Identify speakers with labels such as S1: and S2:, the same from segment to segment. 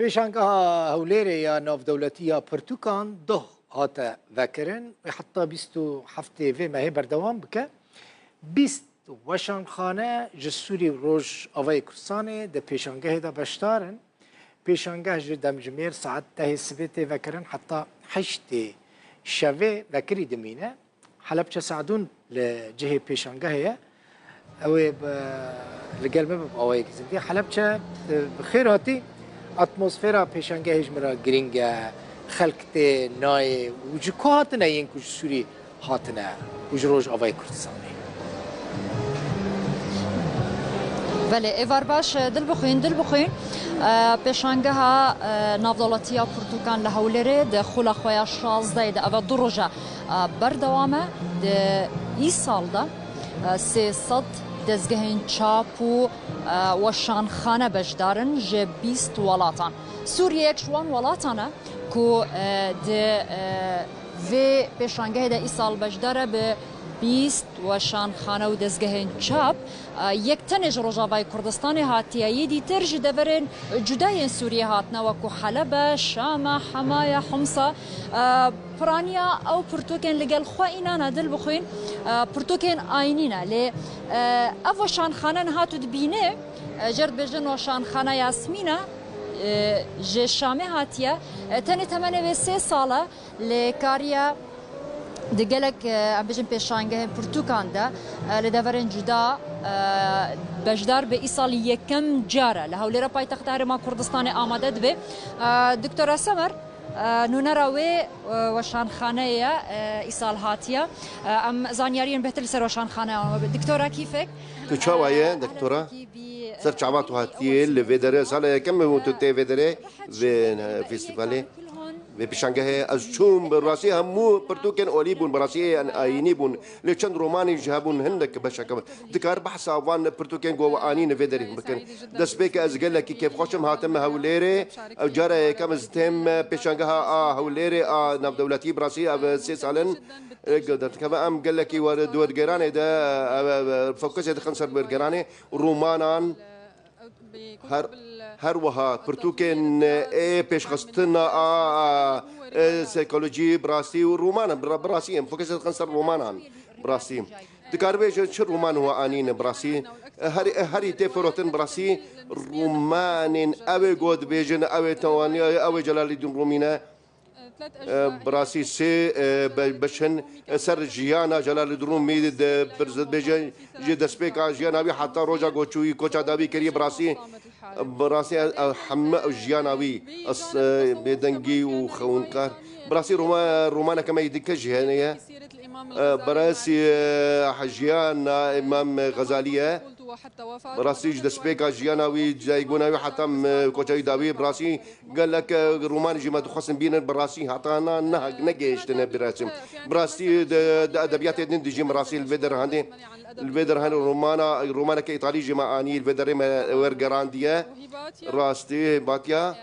S1: پیشانگاه هولێرە یا ناودەوڵەتیە پرتوکان دۆ هاتە ڤەکردن حتا 27 vê mehê berdewam bike 20 weşanxane ji Sûrî Rojavayê Kurdistanê di pêşangehê de beşdar in. Pêşangeh ji demjimêr saet 10 sibê tê vekirin heta 8 şevê vekirî dimîne. Helepçe Saedûn li cihê pêşangehê ye. Ew ê li gel me bi awayekî zindî. Helepçe bi xêr hatî atmosfera pêşangehê ji min re giring e. Xelk tê nayê û ji ku hatine yên ku ji Sûrî hatine û ji Rojavayê Kurdistanê.
S2: بله ایوار باش دل بخوین پیشانگاه نافدولتیا پرتوکان لهولره د خلا خویا 16 د اول دو روزه بردوامه د ای سال ده 300 دزگهین چاپ و شانخانه بجدارن ج 20 ولاتان سوریه یک شوان ولاتانه کو د و پیشانگاه د ای سال بجداره به 20 و شانخانه و دزگهین چاپ یک تنج روجاوای کردستان هاتیایی دیتر جدورن جدای سوریه هاتنا و کو حلب شام حمایه حمصه پرانیا او پرتوکن لگل خو اینا دل بخوین پرتوکن آینینا ل او شانخانه هاتو دبینه جرد بجن و شانخانه یاسمینا ج شامه هاتیه تنی 83 ساله لکاریا دگلک ام بجن پیشانگه پرتوکان ده لدورن جدا بجدار به ایسال یکم جاره لهولره پایتخت هرما کردستان آماده دبه دکتر سمر نونراوی وشانخانه ایسال هاتیه ام زانیارین بهتر سر وشانخانه دکتورا کیفک
S3: تو چاوایه دکتورا سر چاوات هاتیه لودره سال یکم تو تی ودره و فستیوالی و پیشانگه از چون براسی همو پرتوکن اولی بون براسی آینی بون لچند رومانی جهبون هندک بشکم دکار بحث آوان پرتوکن گو آنی نویدری بکن دست بیک از گله کی کیف خوشم هاتم هولیره او جاره کم از تیم پیشانگه هولیره ناف دولتی براسی او 3 سالن قدرت کم ام گله کی ور دورگرانه ده فوکس خنصر برگرانه رومانان هر وها پرتوکن پیش خستنا سیکولوژی براسی و رومان براسی ام فوکس خنصر رومانان براسی دکاربه چه رومان هو آنین براسی هری تفروتن براسی رومان اوی گود بیجن اوی توانی اوی جلال الدین رومینه براسی سه بشن سر جیانا جلال الدین مید برزد بیجن جی دسپیک جیانا بی حتی روجا گوچوی کوچا دابی کری براسی حمه جیاناوی اس بدنگی و خونکار براسی رومان کما یدک جهانیه براسی حجیان امام غزالیه براسی دسپیکا جیاناوی جایگوناوی حتی کوچای داوی براسی قال لك رومان جماعة خصم بين براسي حطانا نجيشتنا براسي ادبيات ندجي براسي الفيدر هاندي الفيدر هان رومانا كايطالي جماعاني الفيدر ورغرانديا راستي باتيا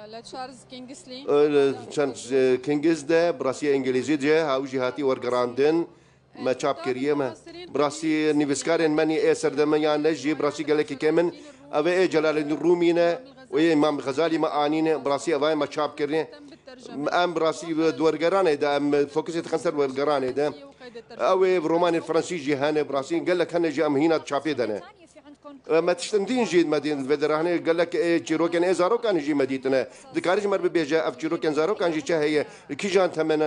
S4: لتشارلز كينغسلي
S3: تشارلز كينغز ده براسي انجليزي ده هاو جهاتي ورغراندن ما تشاب كريمه براسي نيفسكارن ماني سردميان نجي براسي قال لك كمن ابي جلال الدين رومينا وإمام غزالي معانين براسي أواي ما شاب كرني أم براسي دورجرانة ده أم فوكسيت خنصر دورجرانة ده أو رومان الفرنسي جهانة براسي قال لك هن جام هنا تشافي دنا ما تشتندين جيد مدينة الفدرانة قال لك جيرو كان إزارو كان جي مدينة دكارج مر بيجا أف جيرو كان زارو كان جي هي كيجان ثمانة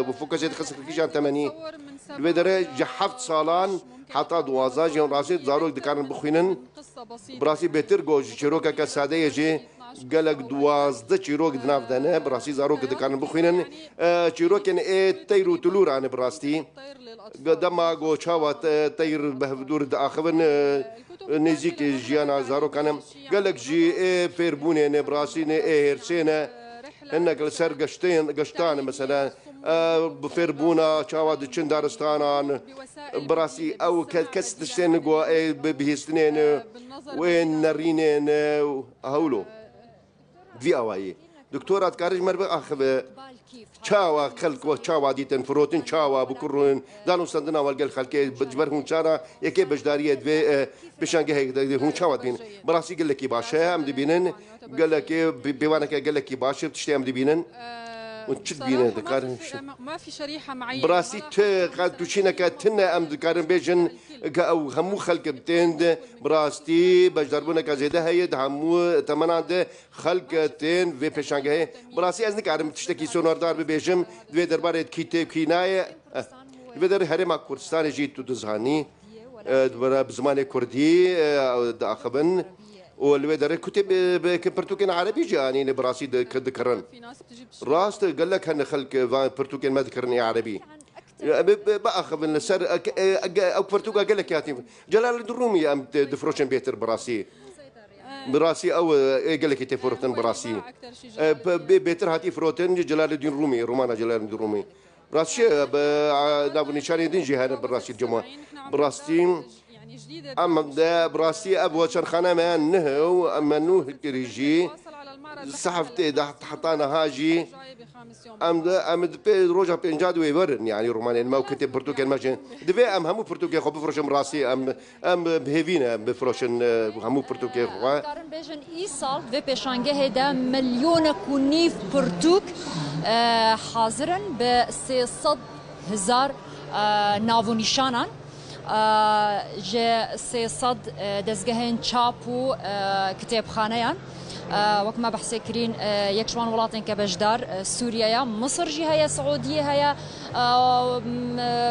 S3: وفوكسيت خنصر كيجان 80 الفدرة جحفت صالان حتى دوازاج يوم راسي زاروك دكارن بخوينن براسي بهتر جوج شيروكا كسادة يجي قالك دوازده شيروك دناف دنا براسي زاروك دكارن بخوينن شيروكن تيرو تلور عن براستي قدما جو شاوات تير بهدور داخبن نزيك جيانا زاروك انا قالك جي فيربوني براسي هرسينا انك لسر قشتان مثلا بفربونا شاواد چندارستانان براسي او كستشتين قوا بهستنين وين نرينين هولو في اواي دكتورات كارج مربع أخذ چاوا خلق و چاوا دیتن فروتن چاوا بکرون دانو سندنا والگل خلقی بجبر هون چارا یکی بجداریه دوی بشانگه هیک هون چاوا بین براسی قال لك باشه هم دبینن قال لك بيوانا قال لك باشه بتشتي هم دبینن ونشد بينا ذكر
S4: ما في شريحه معينه
S3: براسي قد تشينا كتنا ام ذكر بيجن او همو خلق بتند براستي بجدربونا كزيده هي همو تمناند خلق تن في بيشانگه براسي از نكارم تشتكي سوناردار ببيجم دوي دربار كيتب كينايه بدر هرم كردستان جيت تزهاني بزمان كردي اخبن والويدر كتب برتوكين عربي جاني براسي ذكرن راست قال لك هن خلق برتوكين ما ذكرني عربي باخذ السر او برتوكا قال لك ياتي جلال الدرومي ام دفروشن بيتر براسي او قال لك تفروتن براسي بيتر هاتي فروتن جلال الدين الرومي رومانا جلال الدين الرومي براسي نابو نشاني دين جهه براسي الجمعه براسي أما ده براسي أبو شرخانة ما نهو أما نوه كريجي صحفت ده حطانا هاجي أم ده روجا بينجاد ويبرن يعني رومانيا ما كتب برتوكين ماشين ده أم همو برتوكين خو بفروشن براسي أم بهيفينا بفروشن همو برتوكين خو
S2: كارن بيجن إيصال في بيشانجه هدا مليون كونيف برتوك حاضرا ب600,000 نافو نشانان جه 300 دزگهن چاپ و کتابخانه‌یان وقت ما بحث کرین یک شوان ولاتن که بجدار سوریه مصر جهه سعودیه هیا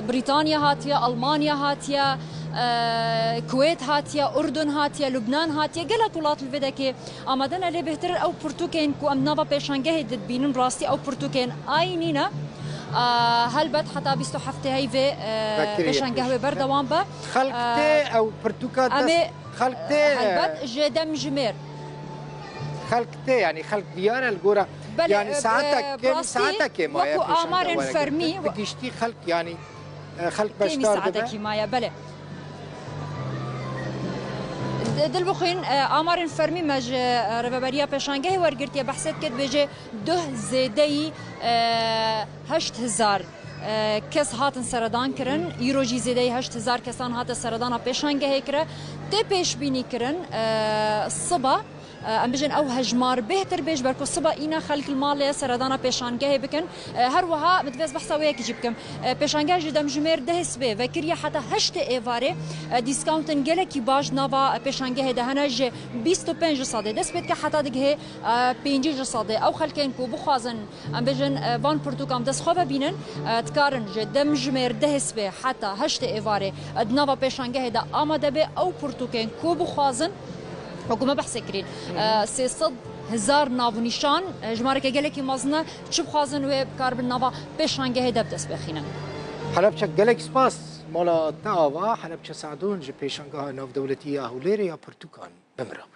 S2: بریتانیا هاتیه آلمانیا هاتیه کویت هاتیه اردن هاتیه لبنان هاتیه گلت ولات الفدا که آمدن لی بهتر او پرتوکین کو ام نوا پیشانگه دد بینن راستی او پرتوکین آینینا هل بد حتى بيستو حفتي هاي في بيشان قهوه بردوان با
S1: خلقتي او برتوكات خلقتي
S2: هل بد جدم جمير
S1: خلقتي يعني خلق ديار الجورة يعني ساعتك كم
S2: وكو آمار فرمي
S1: بديشتي خلق يعني خلق
S2: كم
S1: بشتار
S2: ساعتك مايا بله دل بخوین آمار فرمی مج ربابریا پیشانگه ورگرتی بحثت کد بجه 2 زیدهی 8,000 کس هاتن سردان کرن یوروجی زیدهی 8,000 کسان هات سردان پیشانگه کرن تی پیش بینی کرن صبح ام بجن او هجمار بهتر بيش بركو صبا اينا خلق المال سردانا بيشانگه بكن هر وها متفز بحثا وياك جيبكم بيشانگه جدم جمير دهس به وكريا حتى هشت ايفاري ديسكاونتن گلكي باج نافا بيشانگه دهنا ج 25 صاده دس بيت حتى دغه 5 صاده او خلقين كو بخوازن ام بجن فان برتوكام دس خوبه بينن تكارن جدم جمير دهس به حتى هشت ايفاري نافا بيشانگه ده آماده به او برتوكين كو بخوازن وكما بحث كرين 300,000 نافو نشان جمارك جلكي مازنا چه بخوازن و بكار بالنافا بيشانگه هدا بدس بخينن
S1: حلبچه جلك سپاس مالا تاوا حلبچه سعدون جي بيشانگه ناف دولتية هوليريا برتوكان بمراوي